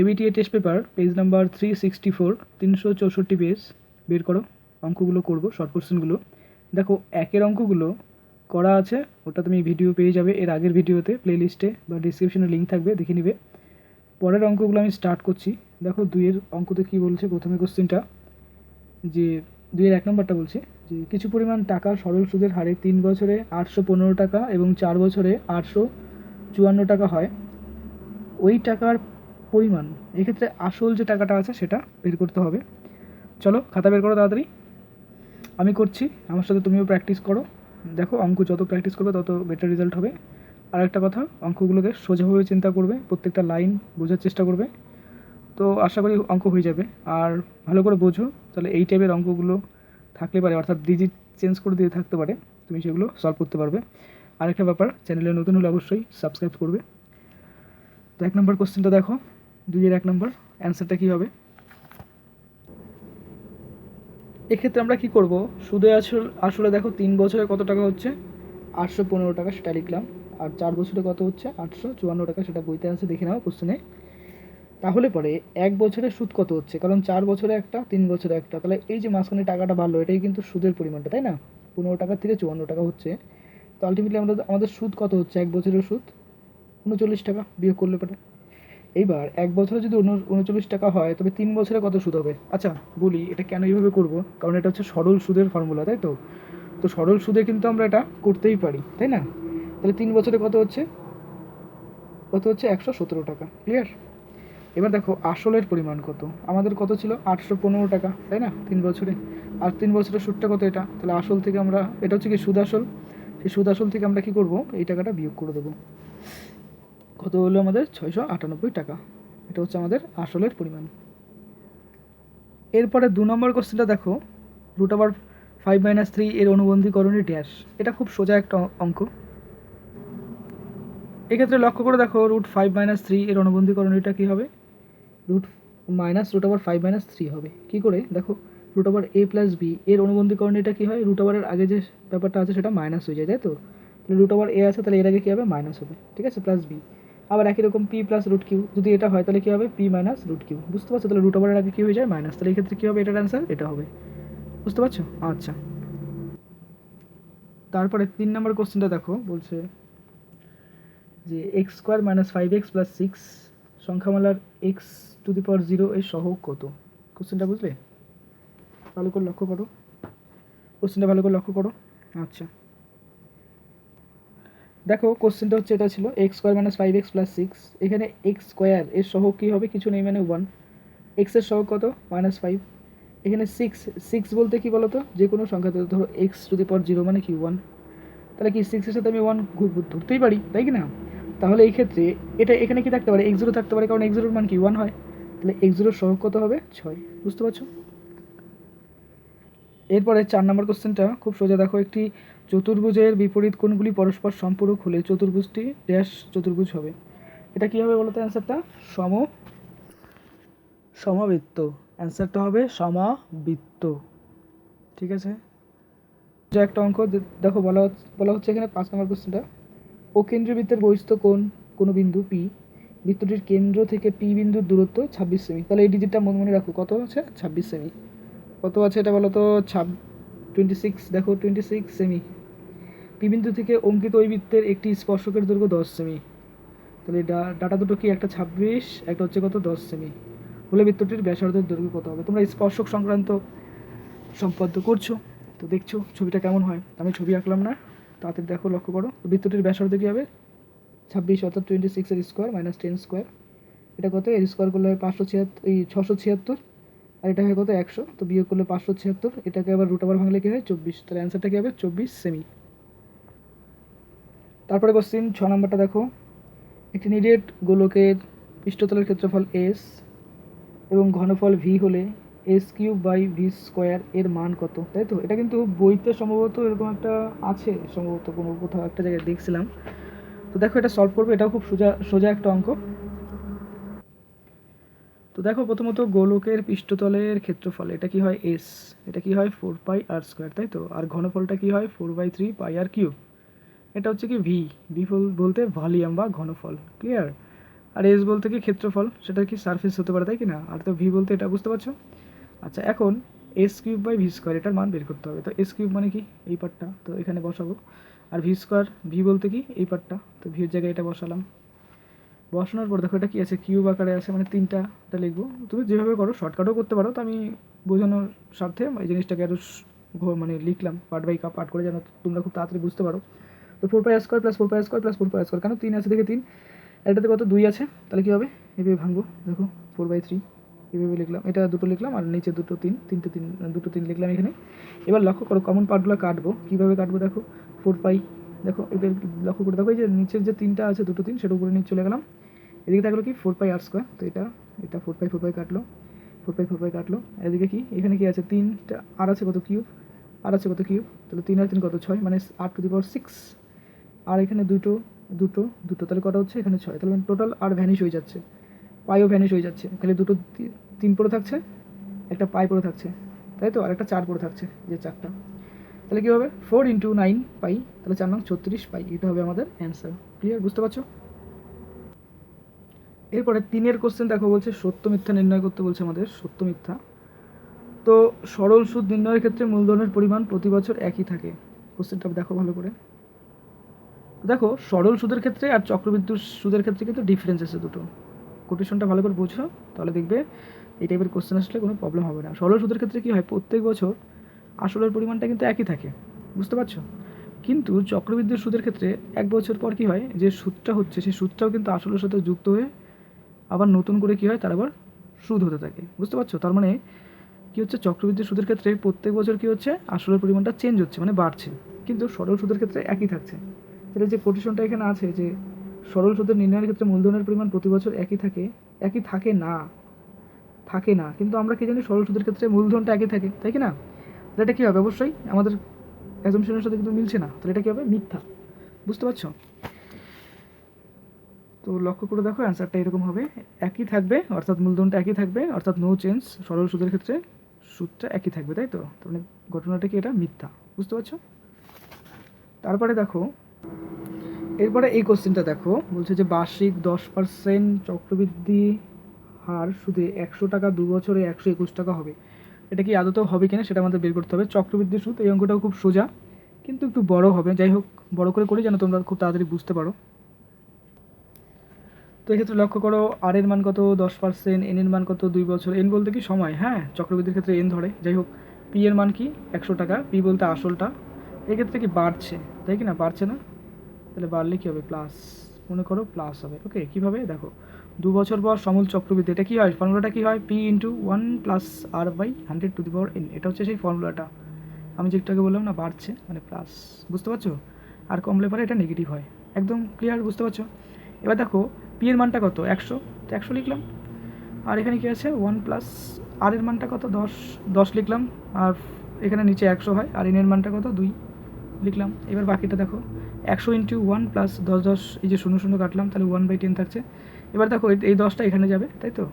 ABTA test paper page number 364, 364 page বের করো। অঙ্কগুলো করব, শর্ট কোশ্চেনগুলো। দেখো একের অঙ্কগুলো করা আছে, ওটা তুমি ভিডিও পেয়ে যাবে এর আগের ভিডিওতে, প্লেলিস্টে বা ডিসক্রিপশনে লিঙ্ক থাকবে, দেখে নিবে। পরের অঙ্কগুলো আমি স্টার্ট করছি। দেখো দুইয়ের অঙ্কতে কী বলছে, প্রথমে কোশ্চেনটা যে দুইয়ের 1 নম্বরটা বলছে যে কিছু পরিমাণ টাকা সরল সুদের হারে 3 বছরে 815 টাকা এবং 4 বছরে 854 টাকা হয়। ওই টাকার পরিমাণ, এক্ষেত্রে আসল যে টাকাটা আছে সেটা বের করতে হবে। চলো খাতা বের করো তাড়াতাড়ি, আমি করছি, আমার সাথে তুমিও প্র্যাকটিস করো। দেখো অঙ্ক যত প্র্যাকটিস করবে তত বেটার রেজাল্ট হবে। আর একটা কথা, অঙ্কগুলোকে সোজাভাবে চিন্তা করবে, প্রত্যেকটা লাইন বোঝার চেষ্টা করবে, তো আশা করি অঙ্ক হয়ে যাবে। আর ভালো করে বোঝো, তাহলে এই টাইপের অঙ্কগুলো থাকলে পারে, অর্থাৎ ডিজিট চেঞ্জ করে দিয়ে থাকতে পারে, তুমি সেগুলো সলভ করতে পারবে। আরেকটা ব্যাপার, চ্যানেলে নতুন হলে অবশ্যই সাবস্ক্রাইব করবে। তো 1 নম্বর কোশ্চেনটা দেখো, 2-এর 1 নম্বর অ্যান্সারটা কী হবে। এক্ষেত্রে আমরা কি করব, সুদে আসলে দেখো 3 বছরে কত টাকা হচ্ছে 815 টাকা, সেটা লিখলাম। আর 4 বছরে কত হচ্ছে 854 টাকা, সেটা বইতে আছে, দেখে নাও কোশ্চেনে। তাহলে পরে 1 বছরে সুদ কত হচ্ছে, কারণ 4 বছরে একটা, 3 বছরে একটা, তাহলে এই যে মাঝখানে টাকাটা বাড়লো এটাই কিন্তু সুদের পরিমাণটা, তাই না? 15 টাকা থেকে 54 টাকা হচ্ছে। তো আলটিমেটলি আমাদের সুদ কত হচ্ছে, 1 বছরের সুদ 39 টাকা, বিয়োগ করলে পরে। এইবার 1 বছরে যদি 39 টাকা হয়, তবে 3 বছরে কত সুদ হবে? আচ্ছা বলি এটা কেন এইভাবে করব, কারণ এটা হচ্ছে সরল সুদের ফর্মুলা, তাই তো? তো সরল সুদে কিন্তু আমরা এটা করতেই পারি, তাই না? তাহলে 3 বছরে কত হচ্ছে 117 টাকা, ক্লিয়ার? এবার দেখো আসলের পরিমাণ কত, আমাদের কত ছিল 815 টাকা, তাই না 3 বছরে। আর 3 বছরের সুদটা কত এটা, তাহলে আসল থেকে আমরা, এটা হচ্ছে কি সুদ আসল, সেই সুদ আসল থেকে আমরা কী করব, এই টাকাটা বিয়োগ করে দেবো। কত হলো আমাদের 698 টাকা, এটা হচ্ছে আমাদের আসলের পরিমাণ। এরপরে 2 নম্বর কোশ্চেনটা দেখো, √5 - 3 এর অনুবন্ধীকরণে ড্যাশ। এটা খুব সোজা একটা অঙ্ক। এক্ষেত্রে লক্ষ্য করে দেখো, √5 - 3 এর অনুবন্ধীকরণীটা কী হবে, √5 - 3 হবে। কী করে দেখো, √a+b এর অনুবন্ধীকরণীটা কী হয়, √এর আগে যে ব্যাপারটা আছে সেটা মাইনাস হয়ে যায়, তাই তো? তাহলে √a আছে, তাহলে এর আগে কী হবে, মাইনাস হবে, ঠিক আছে, প্লাস বি। আবার একই রকম p + √q, যদি এটা হয় তাহলে কী হবে, p - √q, বুঝতে পারছো? তাহলে √এর আগে কী হয়ে যায়, মাইনাস, তাহলে এই ক্ষেত্রে কী হবে, এটার অ্যান্সার এটা হবে, বুঝতে পারছো? আচ্ছা, তারপরে 3 নম্বর কোশ্চেনটা দেখো, বলছে যে x² - 5x + 6 সংখ্যামালার x⁴ এর সহগ কত। কোশ্চেনটা বুঝলে? ভালো করে লক্ষ্য করো, কোশ্চেনটা ভালো করে লক্ষ্য করো। আচ্ছা দেখো, কোশ্চেনটা হচ্ছে এটা ছিল x² - 5x + 6, এখানে x² এর সহগ কী হবে, কিছু নেই মানে 1, x এর সহগ কত, -5, এখানে 6 বলতে কী বলো তো, যে কোনো সংখ্যা, ধরো x⁴ মানে কি 1, তাহলে কি 6 এর সাথে আমি 1 ধরতেই পারি, তাই কি না? তাহলে এই ক্ষেত্রে এটা এখানে কি থাকতে পারে, x0 থাকতে পারে, কারণ x0 এর মান কি 1 হয়, তাহলে x0 এর সহগ কত হবে 6, বুঝতে পারছো? এরপরে 4 নম্বর কোশ্চেনটা খুব সোজা, দেখো একটি চতুর্ভুজের বিপরীত কোণগুলি পরস্পর সম্পূরক হলে চতুর্ভুজটি ড্যাশ চতুর্ভুজ হবে। এটা কী হবে বলো তো, অ্যান্সারটা সমবৃত্ত, অ্যান্সারটা হবে সমাবৃত্ত, ঠিক আছে? যা একটা অঙ্ক দেখো, বলা হচ্ছে এখানে 5 নম্বর কোশ্চেনটা, ও কেন্দ্রীয় বৃত্তের বহিস্থ কোণ কোনো বিন্দু পি, বৃত্তটির কেন্দ্র থেকে পি বিন্দুর দূরত্ব 26 সেমি। তাহলে এই ডিজিটটা মনে রাখো, কত আছে 26 সেমি। কত আছে এটা বলো তো, 26, দেখো 26 সেমি। পি বিন্দু থেকে অঙ্কিত ওই বৃত্তের একটি স্পর্শকের দৈর্ঘ্য 10 সেমি। তাহলে ডাটা দুটো কি, একটা 26, একটা হচ্ছে কত 10 সেমি, হলে বৃত্তটির ব্যাসার্ধের দৈর্ঘ্য কত হবে। তোমরা স্পর্শক সংক্রান্ত সম্পাদ্য করছো, তো দেখছো ছবিটা কেমন হয়। আমি ছবি আঁকলাম না, তাড়াতাড়ি দেখো, লক্ষ্য করো। বৃত্তটির ব্যাসার্ধ কী হবে, 26 অর্থাৎ 26 এর স্কোয়ার -10 স্কোয়ার, এটা কত, এর স্কোয়ার করলে হয় 676, আর এটা হয় কত 100, তো বিয়োগ করলে 576, এটাকে আবার √, ভাঙলে কী হয় 24, তাহলে অ্যান্সারটা কী হবে 24 সেমি। তারপরে কোশ্চিন 6 নম্বরটা দেখো, একটি নিরেট গোলকের পৃষ্ঠতলের ক্ষেত্রফল s এবং ঘনফল v হলে s³/v² এর মান কত, তাই তো? এটা কিন্তু বইতে সম্ভবত এরকম একটা আছে, সম্ভবত কোনো কোথাও একটা জায়গায় দেখছিলাম। তো দেখো এটা সলভ করবে, এটাও খুব সোজা একটা অঙ্ক। তো দেখো প্রথমত গোলকের পৃষ্ঠতলের ক্ষেত্রফল, এটা কি হয় s, এটা কি হয় 4πr², তাই তো? আর ঘনফলটা কি হয় 4/3πr³, এটা হচ্ছে কি ভি বলতে ভলিউম বা ঘনফল, ক্লিয়ার? আর এস বলতে কি ক্ষেত্রফল, সেটা কি সারফেস হতে পারে, তাই কি না? আর তো ভি বলতে এটা, বুঝতে পারছো? আচ্ছা, এখন S cube by V square এটার মান বের করতে হবে। তো এস কিউব মানে কি এই পার্টটা, তো এখানে বসাবো। আর ভি স্কোয়ার, ভি বলতে কি এই পার্টটা, তো ভির জায়গায় এটা বসালাম। বসানোর পর দেখো এটা কি আছে, কিউব আকারে আছে, মানে তিনটা এটা লিখবো। তুমি যেভাবে করো শর্টকাটও করতে পারো, তো আমি বোঝানোর স্বার্থে এই জিনিসটাকে আরও মানে লিখলাম পার্ট বাই পার্ট করে, যেন তোমরা খুব তাড়াতাড়ি বুঝতে পারো। তো 4πr² + 4πr² + 4πr², কেন 3 আছে দেখে 3, এটাতে কত 2 আছে, তাহলে কী হবে এভাবে ভাঙবো, দেখো 4/3 এভাবে লিখলাম, এটা দুটো লিখলাম আর নিচে দুটো 3, তিনটে 3, দুটো 3 লিখলাম এখানে। এবার লক্ষ্য করো কমন পার্টগুলো কাটবো, কীভাবে কাটবো দেখো, 4π, দেখো এবার লক্ষ্য করে দেখো এই যে নিচের যে 3টা আছে দুটো 3, সেটা উপরে নিয়ে চলে গেলাম। এদিকে থাকলো কি 4πr², তো এটা 4π কাটলো, 4π কাটলো। এদিকে কি এখানে কি আছে 3টা, আর আছে কত কিউব, আর আছে কত কিউব, তাহলে 3 আর 3 কত 6, মানে 8⁶। আর এখানে দুটো দুটো দুটো, তাহলে কটা হচ্ছে এখানে 6, তাহলে টোটাল আর ভ্যানিশ হয়ে যাচ্ছে, পাইও ভ্যানিশ হয়ে যাচ্ছে, খালি দুটো 3 পড়ে থাকছে, একটা পাই পড়ে থাকছে, তাই তো, আর একটা 4 পড়ে থাকছে, যে 4টা। তাহলে কী হবে 4 × 9 পাই, তাহলে 4 নং 36 পাই, এটা হবে আমাদের অ্যান্সার। ক্লিয়ার, বুঝতে পারছো? এরপরে 3-এর কোশ্চেন দেখো, বলছে সত্য মিথ্যা নির্ণয় করতে বলছে আমাদের, সত্য মিথ্যা। তো সরল সুদ নির্ণয়ের ক্ষেত্রে মূলধনের পরিমাণ প্রতি বছর একই থাকে। কোশ্চেনটা দেখো ভালো করে। দেখো সরল সুদের ক্ষেত্রে আর চক্রবৃদ্ধি সুদের ক্ষেত্রে কিন্তু ডিফারেন্স আছে দুটো। কোটেশনটা ভালো করে বুঝো, তাহলে দেখবে এই টাইপের কোশ্চেন আসলে কোনো প্রবলেম হবে না। সরল সুদের ক্ষেত্রে কী হয়, প্রত্যেক বছর আসলের পরিমাণটা কিন্তু একই থাকে, বুঝতে পারছো? কিন্তু চক্রবৃদ্ধি সুদের ক্ষেত্রে 1 বছর পর কী হয়, যে সুদটা হচ্ছে সেই সুদটাও কিন্তু আসলের সাথে যুক্ত হয়ে আবার নতুন করে কী হয়, তার আবার সুদ হতে থাকে, বুঝতে পারছো? তার মানে কী হচ্ছে, চক্রবৃদ্ধি সুদের ক্ষেত্রে প্রত্যেক বছর কী হচ্ছে, আসলের পরিমাণটা চেঞ্জ হচ্ছে, মানে বাড়ছে, কিন্তু সরল সুদের ক্ষেত্রে একই থাকছে। তাহলে যে কোটেশনটা এখানে আছে, যে সরল সুদের নির্ণয়ের ক্ষেত্রে মূলধনের পরিমাণ প্রতি বছর একই থাকে, একই থাকে না, থাকে না, কিন্তু আমরা কি জানি সরল সুদের ক্ষেত্রে মূলধনটা একই থাকে, তাই কি না? তাহলে এটা কী হবে, অবশ্যই আমাদের অ্যাজাম্পশনের সাথে কিন্তু মিলছে না, তাহলে এটা কী হবে, মিথ্যা, বুঝতে পারছো? তো লক্ষ্য করে দেখো অ্যান্সারটা এরকম হবে, একই থাকবে অর্থাৎ মূলধনটা একই থাকবে, অর্থাৎ নো চেঞ্জ, সরল সুদের ক্ষেত্রে সুদটা একই থাকবে, তাই তো, তার মানে ঘটনাটা কি, এটা মিথ্যা, বুঝতে পারছো? তারপরে দেখো, এরপরে এই কোশ্চেনটা দেখো, বলছে যে বার্ষিক 10% চক্রবৃদ্ধি হার সুদে 100 টাকা 2 বছরে 121 টাকা হবে। এটা কি আদতেও হবে কিনা সেটা আমাদের বের করতে হবে। চক্রবৃদ্ধি সুদ, এই অঙ্কটাও খুব সোজা, কিন্তু একটু বড় হবে, যাই হোক বড় করে করি যেন তোমরা খুব তাড়াতাড়ি বুঝতে পারো। তো এক্ষেত্রে লক্ষ্য করো আর এর মান কত 10%, এন এর মান কত 2 বছর, এন বলতে কি সময়, হ্যাঁ চক্রবৃদ্ধির ক্ষেত্রে এন ধরে, যাই হোক পি এর মান কি 100 টাকা, পি বলতে আসলটা, এক্ষেত্রে কি বাড়ছে, তাই কি না, বাড়ছে না, তাহলে বাড়লে কী হবে, প্লাস, মনে করো প্লাস হবে। ওকে, কীভাবে দেখো, 2 বছর পর সমূল চক্রবৃদ্ধি, এটা কী হয়, ফর্মুলাটা কী হয়, পি × 1 + r/100⁴n, এটা হচ্ছে সেই ফর্মুলাটা, আমি যেটাকে বললাম না, বাড়ছে মানে প্লাস, বুঝতে পারছো? আর কমলে পরে এটা নেগেটিভ হয়, একদম ক্লিয়ার, বুঝতে পারছো? এবার দেখো পি এর মানটা কত 100, তো 100 লিখলাম, আর এখানে কি আছে 1 + আর এর মানটা কত 10 লিখলাম, আর এখানে নিচে 100 হয়, আর এন এর মানটা কত 2 লিখলাম। এবার বাকিটা দেখো 100 × 1 + 10 10, এই যে 0 0 কাটলাম, তাহলে 1/10 থাকছে। এবার দেখো এই 10টা এখানে যাবে, তাই তো,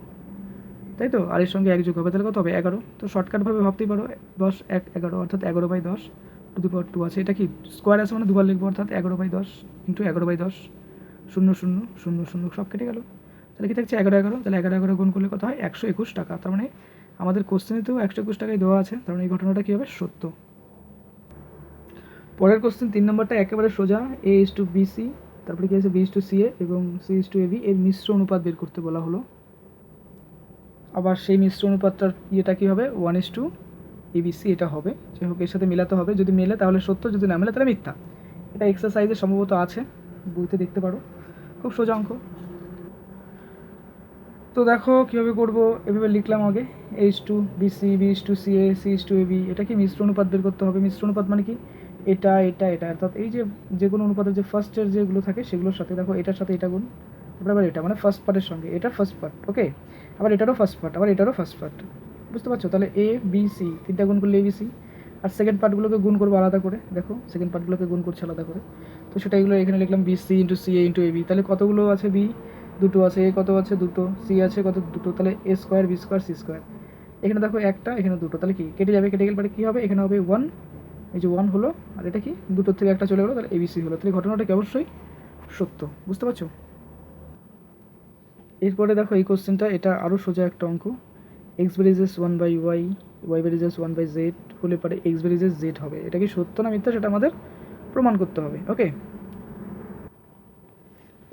তাই তো, আর এর সঙ্গে 1 যোগ হবে, তাহলে কত হবে 11। তো শর্টকাটভাবে ভাবতেই পারো 10 1 11, অর্থাৎ 11/10⁴ আছে, এটা কি স্কোয়ার আছে মানে দুবার লিখবো, অর্থাৎ 11/10 × 11/10, 0 0 0 0 সব কেটে গেল, তাহলে কি থাকছে 11 11, তাহলে 11 11 গুণ করলে কত হয় 121 টাকা। তার মানে আমাদের কোশ্চেনেতেও 121 টাকায় দেওয়া আছে, তার মানে এই ঘটনাটা কী হবে, সত্য। পরের কোশ্চেন 3 নম্বরটা একেবারে সোজা, A/BC, তারপরে কি আছে B/CA এবং C/AB এর মিশ্র অনুপাত বের করতে বলা হলো। আবার সেই মিশ্র অনুপাতটার ইয়েটা কী হবে 1:ABC, এটা হবে, যাই হোক এর সাথে মেলাতে হবে, যদি মেলে তাহলে সত্য, যদি না মেলে তাহলে মিথ্যা। এটা এক্সারসাইজে সম্ভবত আছে, বইতে দেখতে পারো, খুব সোজা অঙ্ক। তো দেখো কীভাবে করবো, এভাবে লিখলাম আগে A/BC, B/CA, C/AB, এটা কি মিশ্র অনুপাত বের করতে হবে। মিশ্র অনুপাত মানে কি, এটা এটা এটা, অর্থাৎ এই যে কোনো অনুপাতের যে ফার্স্টের যেগুলো থাকে সেগুলোর সাথে দেখো এটার সাথে এটা গুণ, তারপরে আবার এটা, মানে ফার্স্ট পার্টের সঙ্গে এটা ফার্স্ট পার্ট, ওকে, আবার এটারও ফার্স্ট পার্ট, আবার এটারও ফার্স্ট পার্ট, বুঝতে পারছো? তাহলে A/BC 3টা গুণ করলে ABC, আর সেকেন্ড পার্টগুলোকে গুণ করবো আলাদা করে, দেখো সেকেন্ড পার্টগুলোকে গুণ করছে আলাদা করে, তো সেটা এগুলো এখানে লিখলাম BC × CA × AB, তাহলে কতগুলো আছে B, দুটো আছে, এ কত আছে দুটো, সি আছে কত দুটো, তাহলে A² B² C², এখানে দেখো একটা, এখানে দুটো, তাহলে কি কেটে যাবে, কেটে গেলে পরে কী হবে, এখানে হবে 1, এই যে 1 হলো, আর এটা কি দুটোর থেকে একটা চলে গেলো, তাহলে ABC হলো, তাহলে ঘটনাটা কি অবশ্যই সত্য, বুঝতে পারছো? এরপরে দেখো এই কোশ্চেনটা, এটা আরও সোজা একটা অঙ্ক। X varies one by Y, Y varies one by Z হলে পরে এক্স ভ্যারিজেস জেড হবে। এটা কি সত্য না মিথ্যা সেটা আমাদের প্রমাণ করতে হবে। ওকে,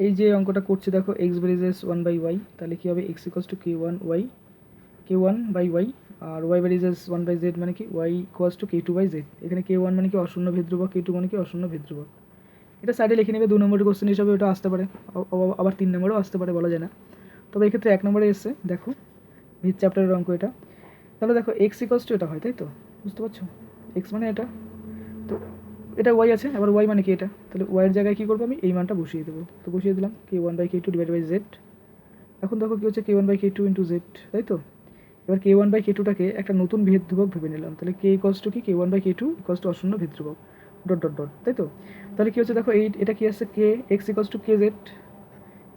এই যে অঙ্কটা করছি দেখো, X varies one by Y, তাহলে কী হবে, X equals to K one Y, K one by Y, আর Y varies one by Z মানে কি Y equals to K two by Z. এখানে কে ওয়ান মানে কি অশূন্য ভেদ্রুবক, কে টু মানে কি অশূন্য ভেদ্রুবক। এটা সাইডে লিখে নেবে, 2 নম্বরের কোশ্চেন হিসাবে ওটা আসতে পারে, আবার 3 নম্বরেও আসতে পারে, বলা যায় না। তবে এক্ষেত্রে 1 নম্বরে এসছে, দেখো ভিত চ্যাপ্টারের অঙ্ক এটা। তাহলে দেখো এক্স ইকোয়াস টু এটা হয়, তাই তো, বুঝতে পারছো, এক্স মানে এটা, তো এটা ওয়াই আছে, আবার ওয়াই মানে কি এটা, তাহলে ওয়াইয়ের জায়গায় কী করবো আমি, এই মানটা বসিয়ে দেবো। তো বসিয়ে দিলাম K one by K two divide by Z. এখন দেখো কী হচ্ছে, K one by K two into Z, তাই তো। এবার কে ওয়ান বাই কে টুটাকে একটা নতুন ভেদ ধ্রুবক ভেবে নিলাম, তাহলে কে ইকোয়াস টু কি, K one by K two equals to অশূন্য ভেদ ধ্রুবক, ডট ডট ডট, তাই তো। তাহলে কী হচ্ছে দেখো, এটা কি আসছে, K X equals to K Z,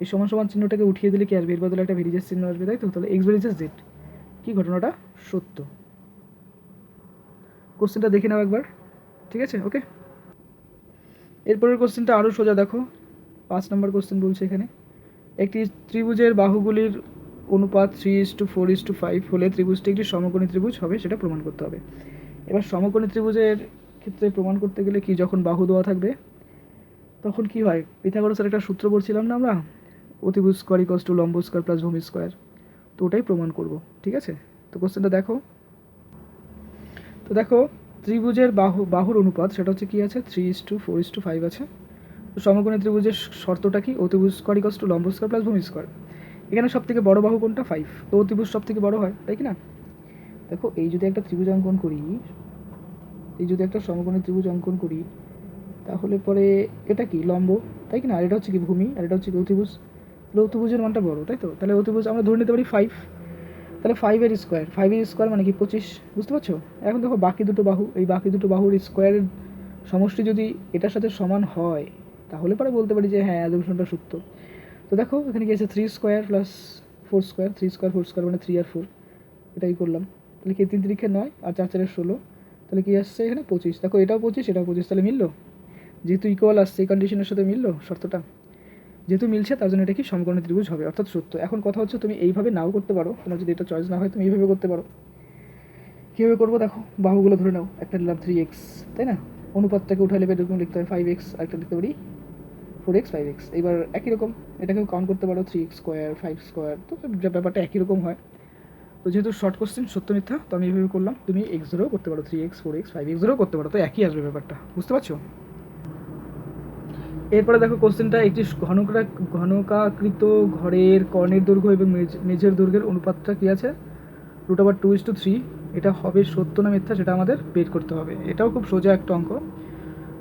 এই সমান সমান চিহ্নটাকে উঠিয়ে দিলে কি আসবে, এর বদলে একটা ভেরিজেস চিহ্ন আসবে, তাই তো। তাহলে এক্স ভেরিজেস জেড, কী ঘটনাটা সত্য। কোশ্চেনটা দেখে নাও একবার, ঠিক আছে। ওকে, এরপরের কোশ্চেনটা আরও সোজা, দেখো 5 নম্বর কোশ্চেন বলছে এখানে, একটি ত্রিভুজের বাহুগুলির অনুপাত 3:4:5 হলে ত্রিভুজটি একটি সমকোণী ত্রিভুজ হবে, সেটা প্রমাণ করতে হবে। এবার সমকোণী ত্রিভুজের ক্ষেত্রে প্রমাণ করতে গেলে কি, যখন বাহু দেওয়া থাকবে তখন কি হয়, পিথাগোরাসের একটা সূত্র পড়ছিলাম না আমরা, অতিভুজ স্কোয়ার ইকোয়াস টু লম্ব স্কোয়ার প্লাস ভূমি স্কোয়ার, তো ওটাই প্রমাণ করব, ঠিক আছে। তো কোশ্চেনটা দেখো, তো দেখো ত্রিভুজের বাহুর অনুপাত সেটা হচ্ছে কি আছে, 3:4:5 আছে। তো সমকোণী ত্রিভুজের শর্তটা কি, অতিভুজ স্কোয়ার ইকোয়াস টু লম্ব স্কোয়ার প্লাস ভূমি স্কোয়ার। এখানে সব থেকে বড় বাহু কোনটা, 5, তো অতিভুজ সব থেকে বড় হয়, তাই কি না। দেখো এই যদি একটা ত্রিভুজ অঙ্কন করি, এই যদি একটা সমকোণী ত্রিভুজ অঙ্কন করি, তাহলে পরে এটা কি লম্ব, তাই কি না, আর এটা হচ্ছে কি ভূমি, আর এটা হচ্ছে কি অতিভুজ, তাহলে অতিভুজের মানটা বড়, তাই তো। তাহলে অতিভুজ আমরা ধরে নিতে পারি 5, তাহলে 5-এর স্কোয়ার মানে কি 25, বুঝতে পারছো। এখন দেখো বাকি দুটো বাহু, এই বাকি দুটো বাহুর স্কোয়ারের সমষ্টি যদি এটার সাথে সমান হয়, তাহলে পরে বলতে পারি যে হ্যাঁ অ্যাজাম্পশনটা সত্য। তো দেখো এখানে কি আছে, 3² প্লাস 4², 3² 4² মানে 3 আর 4, এটাই করলাম। তাহলে কি 3 3 9 আর 4 4 16, তাহলে কি আসছে এখানে 25। দেখো এটাও 25 এটাও 25, তাহলে মিললো, যেহেতু ইকুয়াল আসছে এই কন্ডিশনের সাথে মিললো শর্তটা, যেহেতু মিলছে তার জন্য এটা কি সমকোণী ত্রিভুজ হবে, অর্থাৎ সত্য। এখন কথা হচ্ছে তুমি এইভাবে নাও করতে পারো, তোমার যদি এটা চয়েস না হয় তুমি এইভাবে করতে পারো। কীভাবে করবো দেখো, বাহুগুলো ধরে নাও, একটা নিলাম 3x, তাই না, অনুপাতটাকে উঠালে এরকম লিখতে হয় 5x, আরেকটা লিখতে পারি 4x 5x। এবার একই রকম এটাকেও কাউন্ট করতে পারো, 3x² 5², তো ব্যাপারটা একই রকম হয়। তো যেহেতু শর্ট কোশ্চেন সত্য মিথ্যা, তো আমি এইভাবে করলাম, তুমি x ধরেও করতে পারো, 3x 4x 5x ধরেও করতে পারো, তো একই আসবে ব্যাপারটা, বুঝতে পারছো। এরপরে দেখো কোশ্চেনটা, একটি ঘনকাকৃত ঘরের কর্ণের দৈর্ঘ্য এবং মেঝের দৈর্ঘ্যের অনুপাতটা কী আছে, √2:3, এটা হবে সত্য না মিথ্যা সেটা আমাদের বের করতে হবে। এটাও খুব সোজা একটা অঙ্ক,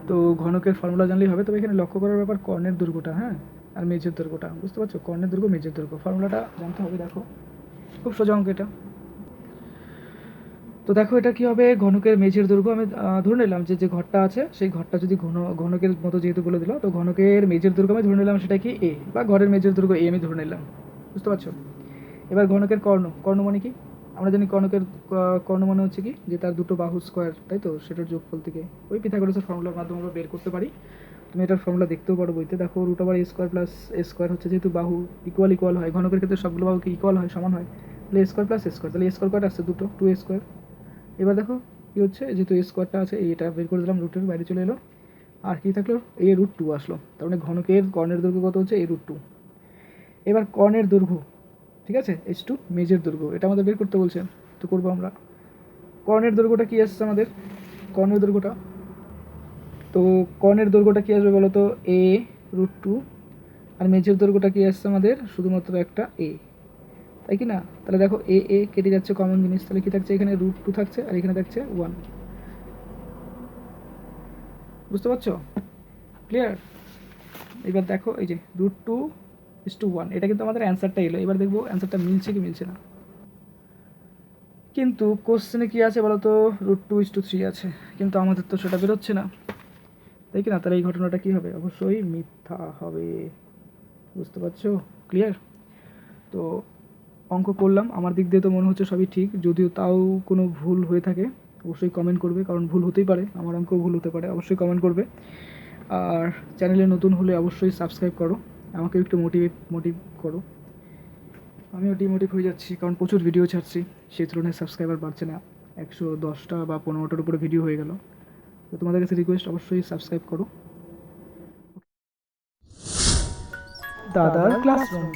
তো ঘনকের ফর্মুলা জানলেই হবে। তবে এখানে লক্ষ্য করার ব্যাপার কর্ণের দৈর্ঘ্যটা, হ্যাঁ, আর মেঝের দৈর্ঘ্যটা, বুঝতে পারছো, কর্ণের দৈর্ঘ্য মেঝের দৈর্ঘ্য ফর্মুলাটা জানতে হবে। দেখো খুব সোজা অঙ্ক এটা। তো দেখো এটা কী হবে, ঘনকের মেঝের দৈর্ঘ্য আমি ধরে নিলাম যে ঘরটা আছে সেই ঘরটা যদি ঘনকের মতো যেহেতু বলে দিল, তো ঘনকের মেঝের দৈর্ঘ্য আমি ধরে নিলাম সেটা কি এ, বা ঘরের মেঝের দৈর্ঘ্য এ আমি ধরে নিলাম, বুঝতে পারছো। এবার ঘনকের কর্ণ মানে কি, আমরা জানি কর্ণকের কর্ণ মানে হচ্ছে কি, যে তার দুটো বাহু স্কোয়ার, তাই তো, সেটার যোগফল থেকে ওই পিথাগোরাসের ফর্মুলার মাধ্যমে আমরা বের করতে পারি। তুমি এটার ফর্মুলা দেখতেও পারো বইতে, দেখো √a² প্লাস a² হচ্ছে, যেহেতু বাহু ইকুয়াল হয়, ঘনকের ক্ষেত্রে সবগুলো বাহুকে ইকুয়াল হয়, সমান হয়, তাহলে a² প্লাস a², তাহলে a² আসছে দুটো, 2a²। এবার দেখো কী হচ্ছে, যেহেতু a² আছে, এটা বের করে দিলাম, রুটের বাইরে চলে এলো, আর কি থাকলো, a√2 আসলো, তার মানে ঘনকের কর্ণের দৈর্ঘ্য কত হচ্ছে, a√2। এবার কর্ণের দৈর্ঘ্য, ঠিক আছে, h2 মেঝের দৈর্ঘ্য, এটা আমাদের বের করতে বলছে, তো করবো আমরা। কর্ণের দৈর্ঘ্যটা কী আসছে আমাদের, কর্ণের দৈর্ঘ্যটা, তো কর্ণের দৈর্ঘ্যটা কী আসবে বলো তো, a√2, আর মেঝের দৈর্ঘ্যটা কী আসছে আমাদের, শুধুমাত্র একটা a, তাই কি না। তাহলে দেখো এ কেটে যাচ্ছে, কমন জিনিস, তাহলে কী থাকছে, এখানে √2 থাকছে আর এখানে থাকছে 1, বুঝতে পারছো, ক্লিয়ার। এবার দেখো এই যে √2:1, এটা কিন্তু আমাদের অ্যান্সারটা এলো। এবার দেখবো অ্যান্সারটা মিলছে কি মিলছে না, কিন্তু কোশ্চেনে কী আছে বলো তো, √2:3 আছে, কিন্তু আমাদের তো সেটা বেরোচ্ছে না, তাই কি না। তাহলে এই ঘটনাটা কী হবে, অবশ্যই মিথ্যা হবে, বুঝতে পারছো, ক্লিয়ার। তো অঙ্ক করলাম, আমার দিক দিয়ে তো মনে হচ্ছে সবই ঠিক, যদিও তাও কোনো ভুল হয়ে থাকে অবশ্যই কমেন্ট করবে, কারণ ভুল হতেই পারে, আমার অঙ্কও ভুল হতে পারে, অবশ্যই কমেন্ট করবে। আর চ্যানেলে নতুন হলে অবশ্যই সাবস্ক্রাইব করো, আমাকে একটু মোটিভ করো। আমিও ডিমোটিভ হয়ে যাচ্ছি, কারণ প্রচুর ভিডিও ছাড়ছি, সেই তুলনায় সাবস্ক্রাইবার বাড়ছে না। 110টা বা 15টার উপরে ভিডিও হয়ে গেল। তো তোমাদের কাছে রিকোয়েস্ট, অবশ্যই সাবস্ক্রাইব করো। দাদার ক্লাসরুম।